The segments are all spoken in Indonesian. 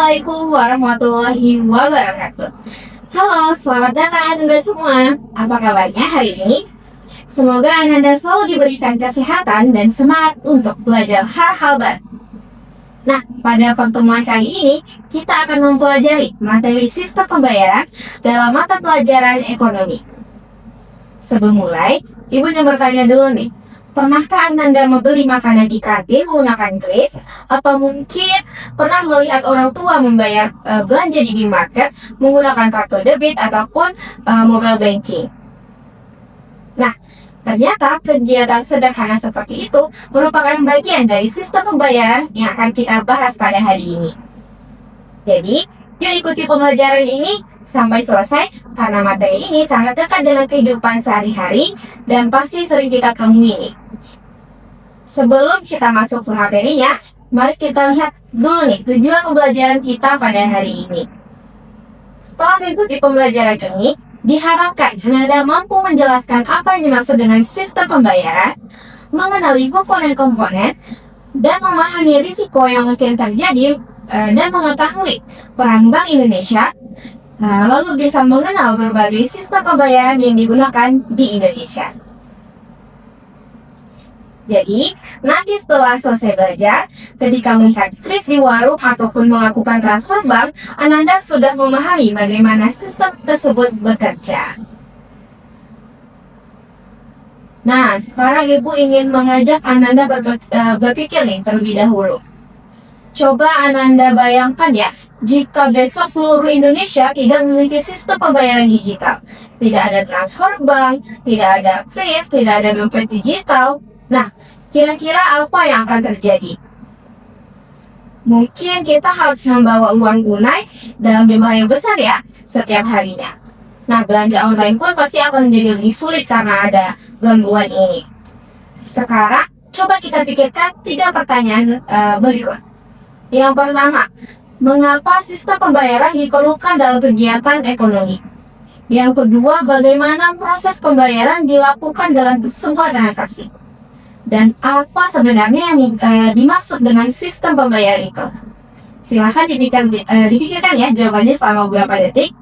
Assalamualaikum warahmatullahi wabarakatuh. Halo, selamat datang Anda semua. Apa kabarnya hari ini? Semoga Anda selalu diberikan kesehatan dan semangat untuk belajar hal-hal baru. Nah, pada pertemuan kali ini, kita akan mempelajari materi sistem pembayaran dalam mata pelajaran ekonomi. Sebelum mulai, Ibu yang bertanya dulu nih, pernahkah Anda membeli makanan di kantin menggunakan kris? Atau mungkin pernah melihat orang tua membayar belanja di minimarket menggunakan kartu debit ataupun mobile banking? Nah, ternyata kegiatan sederhana seperti itu merupakan bagian dari sistem pembayaran yang akan kita bahas pada hari ini. Jadi, yuk ikuti pembelajaran ini sampai selesai karena materi ini sangat dekat dengan kehidupan sehari-hari dan pasti sering kita temui nih. Sebelum kita masuk ke materinya, mari kita lihat dulu nih tujuan pembelajaran kita pada hari ini. Setelah mengikuti pembelajaran ini, diharapkan Anda mampu menjelaskan apa yang dimaksud dengan sistem pembayaran, mengenali komponen-komponen, dan memahami risiko yang mungkin terjadi dan mengetahui peran Bank Indonesia, lalu bisa mengenal berbagai sistem pembayaran yang digunakan di Indonesia. Jadi, nanti setelah selesai belajar, ketika melihat kris di warung ataupun melakukan transfer bank, Anda sudah memahami bagaimana sistem tersebut bekerja. Nah, sekarang Ibu ingin mengajak Anda berpikir nih terlebih dahulu. Coba Anda bayangkan ya, jika besok seluruh Indonesia tidak memiliki sistem pembayaran digital, tidak ada transfer bank, tidak ada kris, tidak ada dompet digital. Nah, kira-kira apa yang akan terjadi? Mungkin kita harus membawa uang tunai dalam jumlah yang besar ya, setiap harinya. Nah, belanja online pun pasti akan menjadi lebih sulit karena ada gangguan ini. Sekarang, coba kita pikirkan 3 pertanyaan berikut. Yang pertama, mengapa sistem pembayaran diperlukan dalam kegiatan ekonomi? Yang kedua, bagaimana proses pembayaran dilakukan dalam sebuah transaksi? Dan apa sebenarnya yang dimaksud dengan sistem pembayaran itu? Silahkan dipikirkan ya jawabannya selama beberapa detik.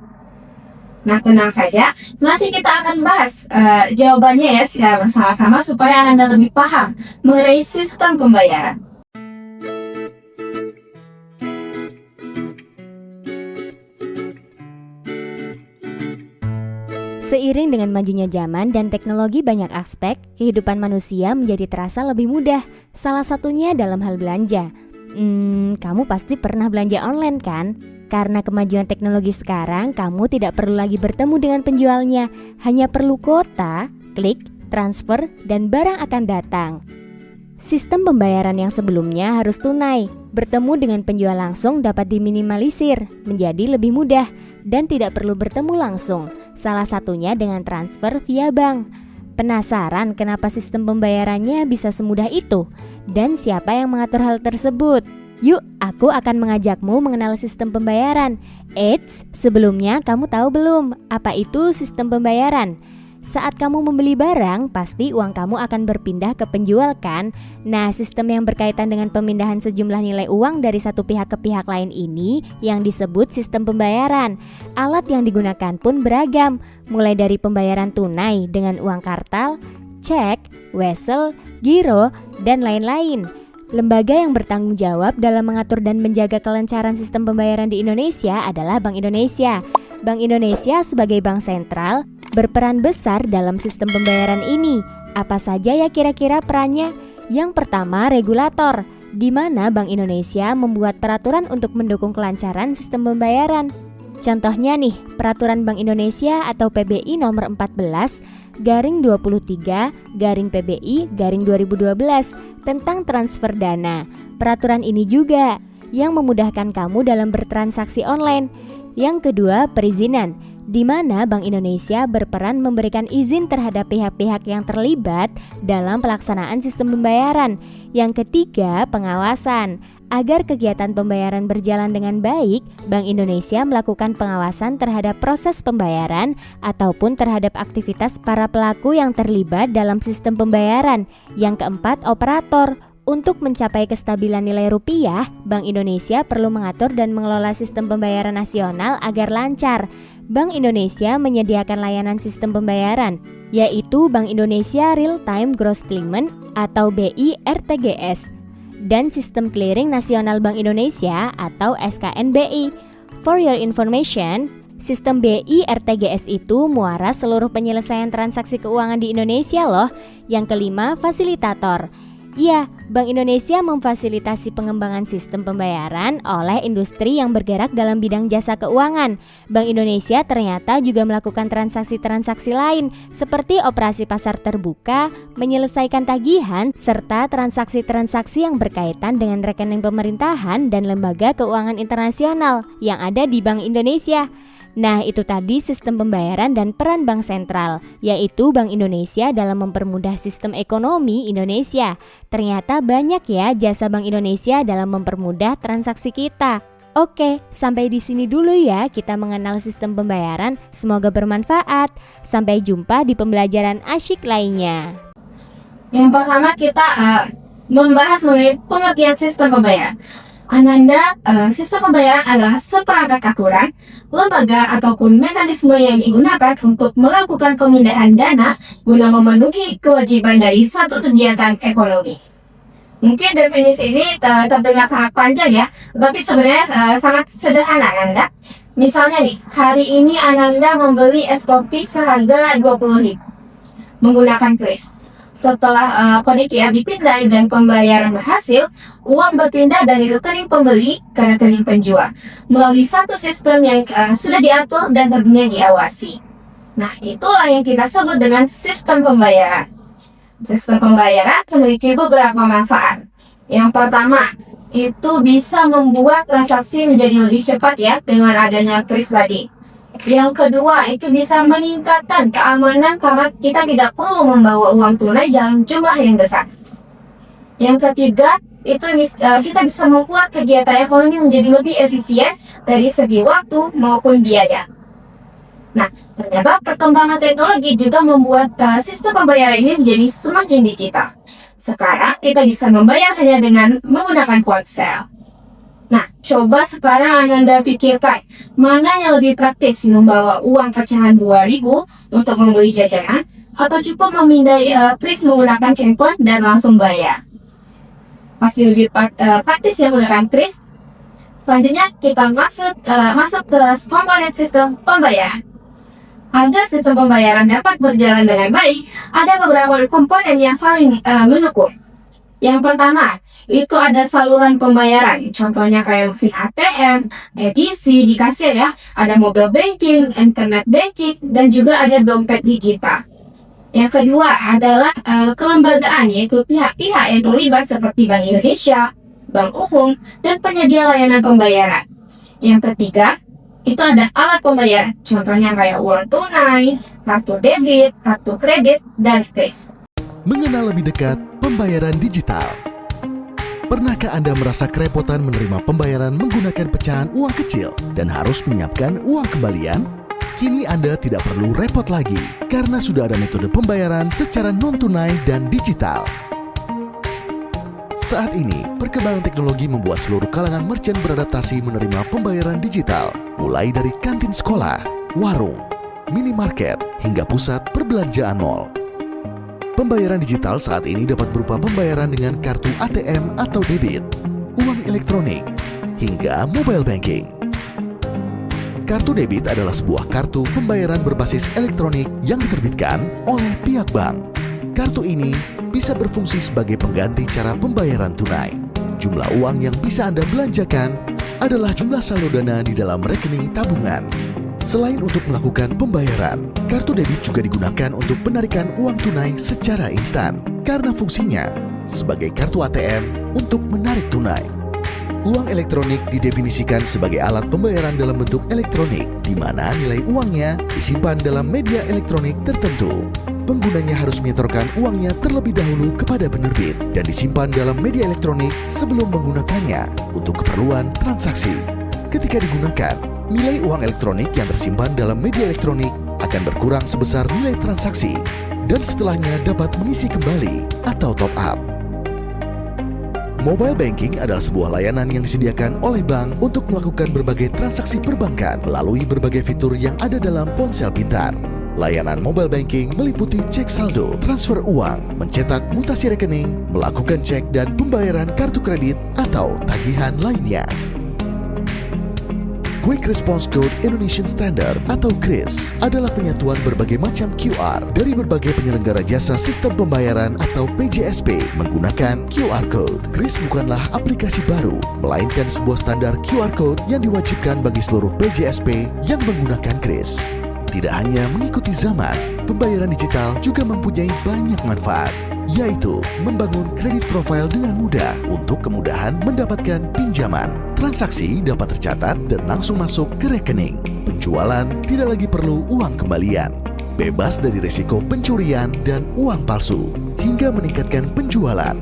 Nah, tenang saja, nanti kita akan bahas jawabannya ya secara bersama-sama supaya Anda lebih paham mengenai sistem pembayaran. Seiring dengan majunya zaman dan teknologi, banyak aspek kehidupan manusia menjadi terasa lebih mudah. Salah satunya dalam hal belanja. Kamu pasti pernah belanja online kan? Karena kemajuan teknologi sekarang, kamu tidak perlu lagi bertemu dengan penjualnya. Hanya perlu kuota, klik, transfer, dan barang akan datang. Sistem pembayaran yang sebelumnya harus tunai, bertemu dengan penjual langsung dapat diminimalisir menjadi lebih mudah dan tidak perlu bertemu langsung. Salah satunya dengan transfer via bank. Penasaran kenapa sistem pembayarannya bisa semudah itu? Dan siapa yang mengatur hal tersebut? Yuk, aku akan mengajakmu mengenal sistem pembayaran. Eits, sebelumnya kamu tahu belum apa itu sistem pembayaran? Saat kamu membeli barang, pasti uang kamu akan berpindah ke penjual kan? Nah, sistem yang berkaitan dengan pemindahan sejumlah nilai uang dari satu pihak ke pihak lain ini yang disebut sistem pembayaran. Alat yang digunakan pun beragam, mulai dari pembayaran tunai dengan uang kartal, cek, wesel, giro, dan lain-lain. Lembaga yang bertanggung jawab dalam mengatur dan menjaga kelancaran sistem pembayaran di Indonesia adalah Bank Indonesia. Bank Indonesia sebagai bank sentral berperan besar dalam sistem pembayaran ini. Apa saja ya kira-kira perannya? Yang pertama, regulator, di mana Bank Indonesia membuat peraturan untuk mendukung kelancaran sistem pembayaran. Contohnya nih, Peraturan Bank Indonesia atau PBI nomor 14/23/PBI/2012 tentang transfer dana. Peraturan ini juga yang memudahkan kamu dalam bertransaksi online. Yang kedua, perizinan, di mana Bank Indonesia berperan memberikan izin terhadap pihak-pihak yang terlibat dalam pelaksanaan sistem pembayaran. Yang ketiga, pengawasan. Agar kegiatan pembayaran berjalan dengan baik, Bank Indonesia melakukan pengawasan terhadap proses pembayaran ataupun terhadap aktivitas para pelaku yang terlibat dalam sistem pembayaran. Yang keempat, operator. Untuk mencapai kestabilan nilai rupiah, Bank Indonesia perlu mengatur dan mengelola sistem pembayaran nasional agar lancar. Bank Indonesia menyediakan layanan sistem pembayaran, yaitu Bank Indonesia Real Time Gross Settlement atau BI RTGS, dan Sistem Clearing Nasional Bank Indonesia atau SKNBI. For your information, sistem BI RTGS itu muara seluruh penyelesaian transaksi keuangan di Indonesia loh. Yang kelima, fasilitator. Ya, Bank Indonesia memfasilitasi pengembangan sistem pembayaran oleh industri yang bergerak dalam bidang jasa keuangan. Bank Indonesia ternyata juga melakukan transaksi-transaksi lain seperti operasi pasar terbuka, menyelesaikan tagihan, serta transaksi-transaksi yang berkaitan dengan rekening pemerintahan dan lembaga keuangan internasional yang ada di Bank Indonesia. Nah, itu tadi sistem pembayaran dan peran Bank Sentral, yaitu Bank Indonesia dalam mempermudah sistem ekonomi Indonesia. Ternyata banyak ya jasa Bank Indonesia dalam mempermudah transaksi kita. Oke, sampai di sini dulu ya kita mengenal sistem pembayaran. Semoga bermanfaat. Sampai jumpa di pembelajaran asyik lainnya. Yang pertama kita membahas mengenai pengertian sistem pembayaran. Ananda, sistem pembayaran adalah seperangkat aturan, lembaga ataupun mekanisme yang digunakan untuk melakukan pemindahan dana guna memenuhi kewajiban dari satu kegiatan ekonomi. Mungkin definisi ini terdengar sangat panjang ya, tapi sebenarnya sangat sederhana Ananda. Misalnya nih, hari ini Ananda membeli es kopi seharga 20.000 menggunakan kris. Setelah kode QR dipindai dan pembayaran berhasil, uang berpindah dari rekening pembeli ke rekening penjual melalui satu sistem yang sudah diatur dan tentunya diawasi. Nah, itulah yang kita sebut dengan sistem pembayaran. Sistem pembayaran memiliki beberapa manfaat. Yang pertama, itu bisa membuat transaksi menjadi lebih cepat ya dengan adanya kris tadi. Yang kedua, itu bisa meningkatkan keamanan karena kita tidak perlu membawa uang tunai dalam jumlah yang besar. Yang ketiga, itu kita bisa membuat kegiatan ekonomi menjadi lebih efisien dari segi waktu maupun biaya. Nah, ternyata perkembangan teknologi juga membuat sistem pembayaran ini menjadi semakin digital. Sekarang kita bisa membayar hanya dengan menggunakan ponsel. Nah, coba sekarang Anda pikirkan, mana yang lebih praktis, membawa uang pecahan 2.000 untuk membeli jajanan, atau cukup memindai kris menggunakan handphone dan langsung bayar? Pasti lebih praktis yang menggunakan kris. Selanjutnya kita masuk ke komponen sistem pembayaran. Agar sistem pembayaran dapat berjalan dengan baik, ada beberapa komponen yang saling mendukung. Yang pertama, itu ada saluran pembayaran, contohnya kayak mesin ATM, edisi di kasir ya, ada mobile banking, internet banking, dan juga ada dompet digital. Yang kedua adalah kelembagaan, yaitu pihak-pihak yang terlibat seperti Bank Indonesia, Bank Umum, dan penyedia layanan pembayaran. Yang ketiga, itu ada alat pembayaran, contohnya kayak uang tunai, kartu debit, kartu kredit, dan kris. Mengenal lebih dekat pembayaran digital. Pernahkah Anda merasa kerepotan menerima pembayaran menggunakan pecahan uang kecil dan harus menyiapkan uang kembalian? Kini Anda tidak perlu repot lagi karena sudah ada metode pembayaran secara non-tunai dan digital. Saat ini, perkembangan teknologi membuat seluruh kalangan merchant beradaptasi menerima pembayaran digital, mulai dari kantin sekolah, warung, minimarket, hingga pusat perbelanjaan mal. Pembayaran digital saat ini dapat berupa pembayaran dengan kartu ATM atau debit, uang elektronik, hingga mobile banking. Kartu debit adalah sebuah kartu pembayaran berbasis elektronik yang diterbitkan oleh pihak bank. Kartu ini bisa berfungsi sebagai pengganti cara pembayaran tunai. Jumlah uang yang bisa Anda belanjakan adalah jumlah saldo dana di dalam rekening tabungan. Selain untuk melakukan pembayaran, kartu debit juga digunakan untuk penarikan uang tunai secara instan karena fungsinya sebagai kartu ATM untuk menarik tunai. Uang elektronik didefinisikan sebagai alat pembayaran dalam bentuk elektronik di mana nilai uangnya disimpan dalam media elektronik tertentu. Penggunanya harus menyetorkan uangnya terlebih dahulu kepada penerbit dan disimpan dalam media elektronik sebelum menggunakannya untuk keperluan transaksi. Ketika digunakan, nilai uang elektronik yang tersimpan dalam media elektronik akan berkurang sebesar nilai transaksi dan setelahnya dapat mengisi kembali atau top up. Mobile banking adalah sebuah layanan yang disediakan oleh bank untuk melakukan berbagai transaksi perbankan melalui berbagai fitur yang ada dalam ponsel pintar. Layanan mobile banking meliputi cek saldo, transfer uang, mencetak mutasi rekening, melakukan cek dan pembayaran kartu kredit atau tagihan lainnya. Quick Response Code Indonesian Standard atau QRIS adalah penyatuan berbagai macam QR dari berbagai penyelenggara jasa sistem pembayaran atau PJSP menggunakan QR Code. QRIS bukanlah aplikasi baru, melainkan sebuah standar QR Code yang diwajibkan bagi seluruh PJSP yang menggunakan QRIS. Tidak hanya mengikuti zaman, pembayaran digital juga mempunyai banyak manfaat, yaitu membangun kredit profile dengan mudah untuk kemudahan mendapatkan pinjaman. Transaksi dapat tercatat dan langsung masuk ke rekening. Penjualan tidak lagi perlu uang kembalian. Bebas dari risiko pencurian dan uang palsu, hingga meningkatkan penjualan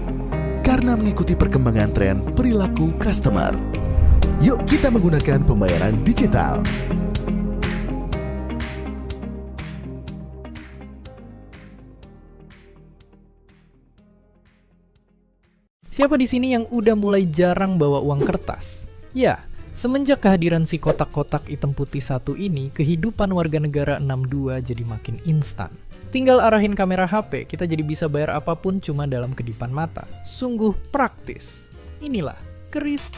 karena mengikuti perkembangan tren perilaku customer. Yuk kita menggunakan pembayaran digital. Siapa di sini yang udah mulai jarang bawa uang kertas? Ya, semenjak kehadiran si kotak-kotak hitam putih satu ini, kehidupan warga negara 62 jadi makin instan. Tinggal arahin kamera HP, kita jadi bisa bayar apapun cuma dalam kedipan mata. Sungguh praktis. Inilah QRIS,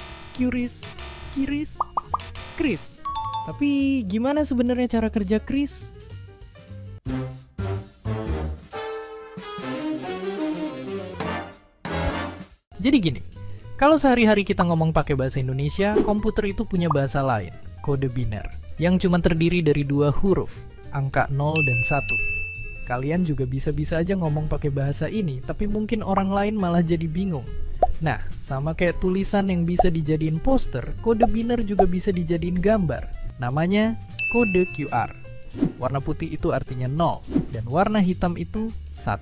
QRIS. Tapi gimana sebenarnya cara kerja QRIS? Jadi gini, kalau sehari-hari kita ngomong pakai bahasa Indonesia, komputer itu punya bahasa lain, kode biner, yang cuma terdiri dari 2 huruf, angka 0 dan 1. Kalian juga bisa-bisa aja ngomong pakai bahasa ini, tapi mungkin orang lain malah jadi bingung. Nah, sama kayak tulisan yang bisa dijadiin poster, kode biner juga bisa dijadiin gambar. Namanya kode QR. Warna putih itu artinya 0, dan warna hitam itu 1.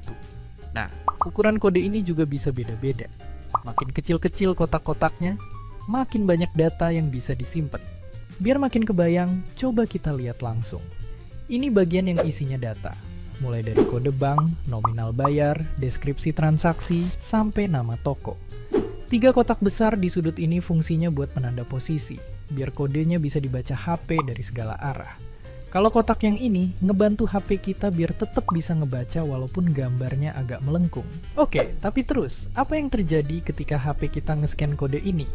Nah, ukuran kode ini juga bisa beda-beda. Makin kecil-kecil kotak-kotaknya, makin banyak data yang bisa disimpan. Biar makin kebayang, coba kita lihat langsung. Ini bagian yang isinya data, mulai dari kode bank, nominal bayar, deskripsi transaksi, sampai nama toko. 3 kotak besar di sudut ini fungsinya buat penanda posisi, biar kodenya bisa dibaca HP dari segala arah. Kalau kotak yang ini ngebantu HP kita biar tetap bisa ngebaca walaupun gambarnya agak melengkung. Oke, tapi terus, apa yang terjadi ketika HP kita nge-scan kode ini?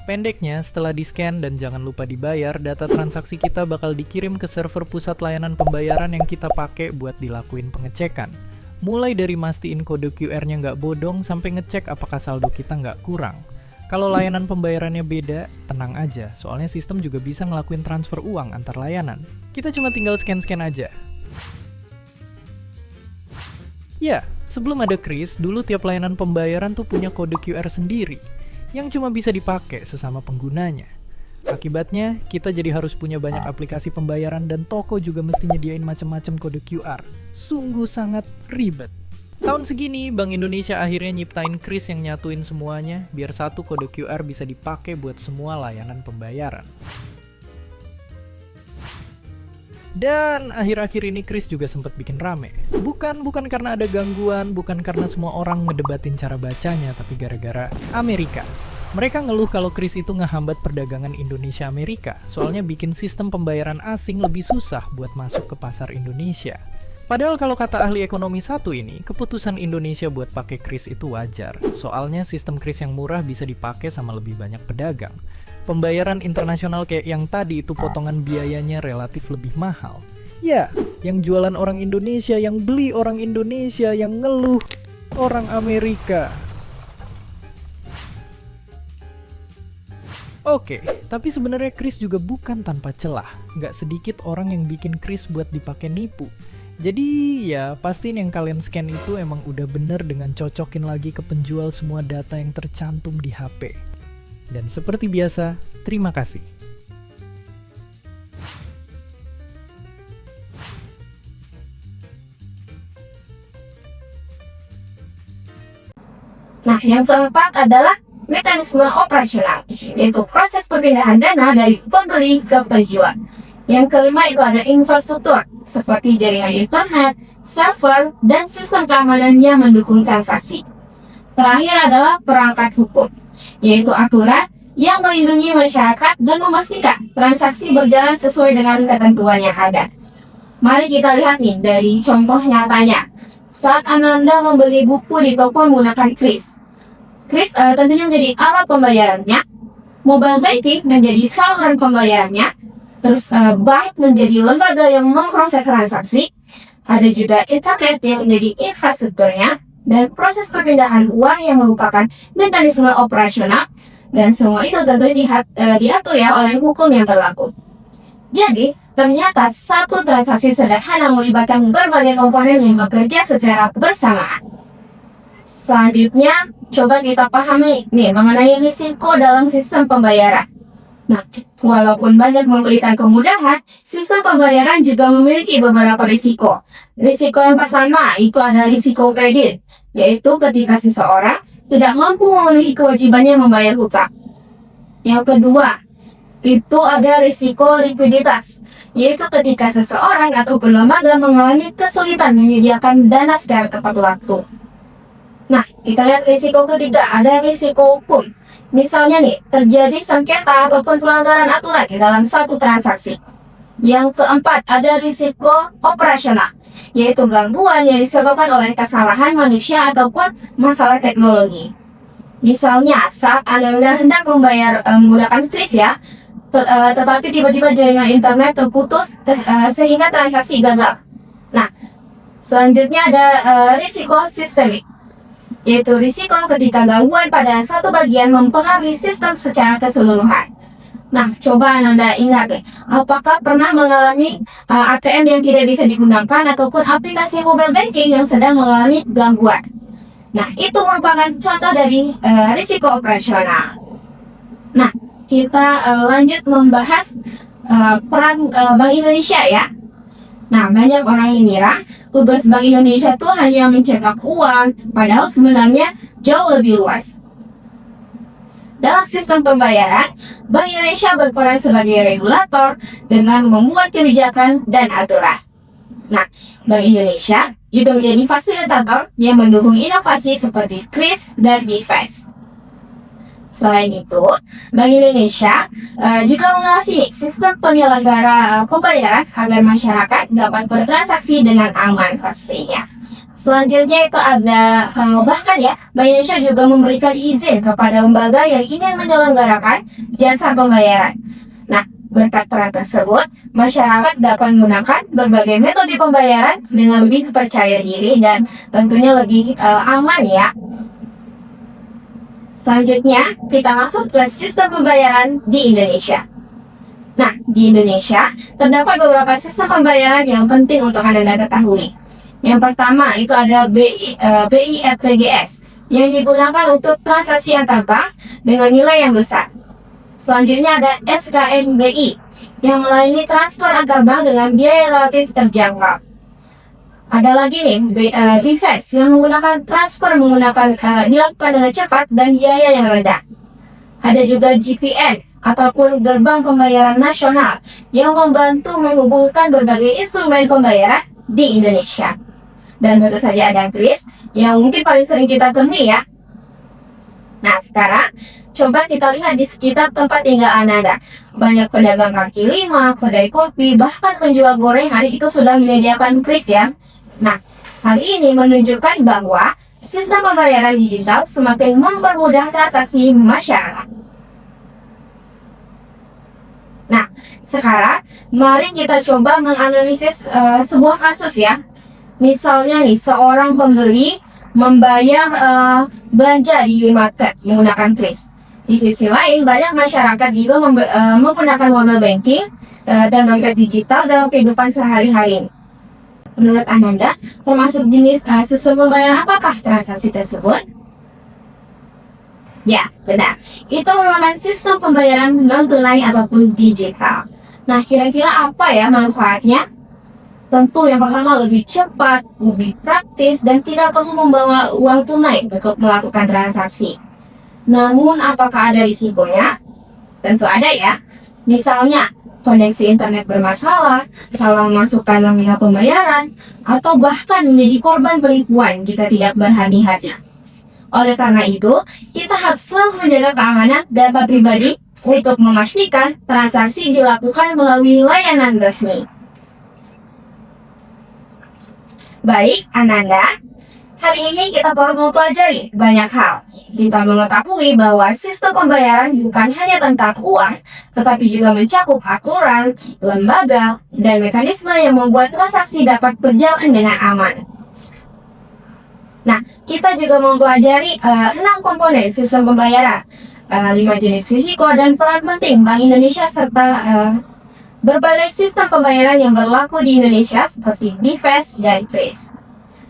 Pendeknya, setelah di-scan dan jangan lupa dibayar, data transaksi kita bakal dikirim ke server pusat layanan pembayaran yang kita pakai buat dilakuin pengecekan. Mulai dari mastiin kode QR-nya nggak bodong sampai ngecek apakah saldo kita nggak kurang. Kalau layanan pembayarannya beda, tenang aja, soalnya sistem juga bisa ngelakuin transfer uang antar layanan. Kita cuma tinggal scan-scan aja. Ya, sebelum ada QRIS, dulu tiap layanan pembayaran tuh punya kode QR sendiri, yang cuma bisa dipakai sesama penggunanya. Akibatnya, kita jadi harus punya banyak aplikasi pembayaran dan toko juga mesti nyediain macam-macam kode QR. Sungguh sangat ribet. Tahun segini, Bank Indonesia akhirnya nyiptain QRIS yang nyatuin semuanya, biar satu kode QR bisa dipakai buat semua layanan pembayaran. Dan akhir-akhir ini QRIS juga sempat bikin rame. Bukan karena ada gangguan, bukan karena semua orang ngedebatin cara bacanya, tapi gara-gara Amerika. Mereka ngeluh kalau QRIS itu ngehambat perdagangan Indonesia-Amerika, soalnya bikin sistem pembayaran asing lebih susah buat masuk ke pasar Indonesia. Padahal kalau kata ahli ekonomi satu ini, keputusan Indonesia buat pakai QRIS itu wajar. Soalnya sistem QRIS yang murah bisa dipakai sama lebih banyak pedagang. Pembayaran internasional kayak yang tadi itu potongan biayanya relatif lebih mahal. Ya, yang jualan orang Indonesia, yang beli orang Indonesia, yang ngeluh orang Amerika. Oke, tapi sebenarnya QRIS juga bukan tanpa celah. Nggak sedikit orang yang bikin QRIS buat dipakai nipu. Jadi ya pastiin yang kalian scan itu emang udah bener dengan cocokin lagi ke penjual semua data yang tercantum di HP. Dan seperti biasa, terima kasih. Nah, yang keempat adalah mekanisme operasional, yaitu proses perpindahan dana dari pembeli ke penjual. Yang kelima itu ada infrastruktur, seperti jaringan internet, server, dan sistem keamanan yang mendukung transaksi. Terakhir adalah perangkat hukum, yaitu aturan yang melindungi masyarakat dan memastikan transaksi berjalan sesuai dengan ketentuan yang ada. Mari kita lihat nih dari contoh nyatanya. Saat Ananda membeli buku di toko menggunakan kris, tentunya menjadi alat pembayarannya, mobile banking menjadi saluran pembayarannya, terus Byte menjadi lembaga yang memproses transaksi, ada juga internet yang menjadi infrastrukturnya, dan proses perpindahan uang yang merupakan mekanisme operasional, dan semua itu tentunya diatur ya oleh hukum yang berlaku. Jadi, ternyata satu transaksi sederhana melibatkan berbagai komponen yang bekerja secara bersamaan. Selanjutnya, coba kita pahami nih mengenai risiko dalam sistem pembayaran. Nah, walaupun banyak memberikan kemudahan, sistem pembayaran juga memiliki beberapa risiko. Risiko yang pertama itu ada risiko kredit, yaitu ketika seseorang tidak mampu memenuhi kewajibannya membayar hutang. Yang kedua, itu ada risiko likuiditas, yaitu ketika seseorang atau lembaga mengalami kesulitan menyediakan dana secara tepat waktu. Nah, kita lihat risiko ketiga, ada risiko hukum. Misalnya nih, terjadi sengketa ataupun pelanggaran aturan di dalam satu transaksi. Yang keempat, ada risiko operasional, yaitu gangguan yang disebabkan oleh kesalahan manusia ataupun masalah teknologi. Misalnya, saat Anda hendak membayar menggunakan kris ya, tetapi tiba-tiba jaringan internet terputus sehingga transaksi gagal. Nah, selanjutnya ada risiko sistemik, yaitu risiko ketika gangguan pada satu bagian mempengaruhi sistem secara keseluruhan. Nah, coba Anda ingat deh, apakah pernah mengalami ATM yang tidak bisa digunakan ataupun aplikasi mobile banking yang sedang mengalami gangguan? Nah, itu merupakan contoh dari risiko operasional. Nah, kita lanjut membahas peran Bank Indonesia ya. Nah, banyak orang yang mengira tugas Bank Indonesia itu hanya mencetak uang, padahal sebenarnya jauh lebih luas. Dalam sistem pembayaran, Bank Indonesia berperan sebagai regulator dengan membuat kebijakan dan aturan. Nah, Bank Indonesia juga menjadi fasilitator yang mendukung inovasi seperti kris dan BIFAS. Selain itu, Bank Indonesia juga mengawasi sistem penyelenggara pembayaran agar masyarakat dapat bertransaksi dengan aman pastinya. Selanjutnya itu ada bahkan ya, Bank Indonesia juga memberikan izin kepada lembaga yang ingin menyelenggarakan jasa pembayaran. Nah, berkat peran tersebut, masyarakat dapat menggunakan berbagai metode pembayaran dengan lebih percaya diri dan tentunya lebih aman ya. Selanjutnya, kita masuk ke sistem pembayaran di Indonesia. Nah, di Indonesia terdapat beberapa sistem pembayaran yang penting untuk Anda ketahui. Yang pertama itu ada BIFTGS yang digunakan untuk transaksi antar bank dengan nilai yang besar. Selanjutnya ada SKNBI yang melayani transfer antar bank dengan biaya relatif terjangkau. Ada lagi nih BIFAS yang menggunakan transfer dilakukan dengan cepat dan biaya yang rendah. Ada juga GPN ataupun gerbang pembayaran nasional yang membantu menghubungkan berbagai instrumen pembayaran di Indonesia. Dan tentu saja ada kris yang mungkin paling sering kita temui ya. Nah, sekarang coba kita lihat di sekitar tempat tinggal Anda. Banyak pedagang kaki lima, kedai kopi, bahkan penjual gorengan itu sudah menyediakan kris ya. Nah, hal ini menunjukkan bahwa sistem pembayaran digital semakin mempermudah transaksi masyarakat. Nah, sekarang mari kita coba menganalisis sebuah kasus ya. Misalnya nih, seorang pembeli membayar belanja di market menggunakan kris. Di sisi lain, banyak masyarakat juga menggunakan mobile banking dan dompet digital dalam kehidupan sehari-hari. Menurut Anda, termasuk jenis sistem pembayaran apakah transaksi tersebut? Ya, benar. Itu merupakan sistem pembayaran non-tunai ataupun digital. Nah, kira-kira apa ya manfaatnya? Tentu yang pertama lebih cepat, lebih praktis, dan tidak perlu membawa uang tunai untuk melakukan transaksi. Namun, apakah ada risikonya? Tentu ada ya. Misalnya, koneksi internet bermasalah, salah memasukkan nominal pembayaran, atau bahkan menjadi korban penipuan jika tidak berhati-hati. Oleh karena itu, kita harus selalu menjaga keamanan data pribadi untuk memastikan transaksi dilakukan melalui layanan resmi. Baik, Ananda, hari ini kita baru mempelajari banyak hal. Kita mengetahui bahwa sistem pembayaran bukan hanya tentang uang, tetapi juga mencakup aturan, lembaga, dan mekanisme yang membuat transaksi dapat berjalan dengan aman. Nah, kita juga mempelajari 6 komponen sistem pembayaran, 5 jenis risiko dan peran penting Bank Indonesia serta berbagai sistem pembayaran yang berlaku di Indonesia seperti BIFAS dan KRIS.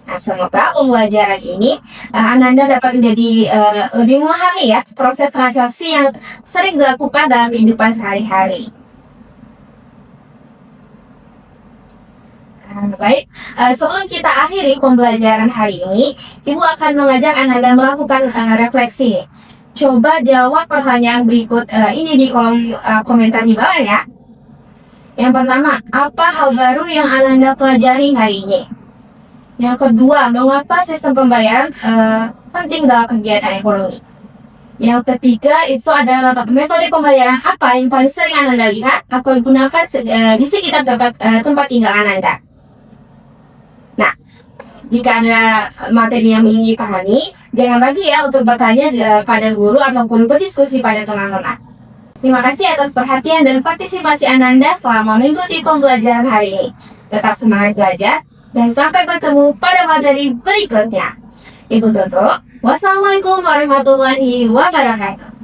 Nah, semoga pembelajaran ini Ananda dapat menjadi lebih memahami ya proses transaksi yang sering dilakukan dalam kehidupan sehari-hari. Baik, sebelum kita akhiri pembelajaran hari ini, Ibu akan mengajak Ananda melakukan refleksi. Coba jawab pertanyaan berikut ini di kolom komentar di bawah ya. Yang pertama, apa hal baru yang Ananda pelajari hari ini? Yang kedua, mengapa sistem pembayaran penting dalam kegiatan ekonomi? Yang ketiga, itu adalah metode pembayaran apa yang paling sering Ananda lihat atau digunakan di sekitar tempat tinggal Ananda. Nah, jika ada materi yang ingin dipahami, jangan ragu ya untuk bertanya pada guru ataupun berdiskusi pada teman-teman. Terima kasih atas perhatian dan partisipasi Ananda selama mengikuti pembelajaran hari ini. Tetap semangat belajar, dan sampai bertemu pada materi berikutnya. Ibu tutup. Wassalamualaikum warahmatullahi wabarakatuh.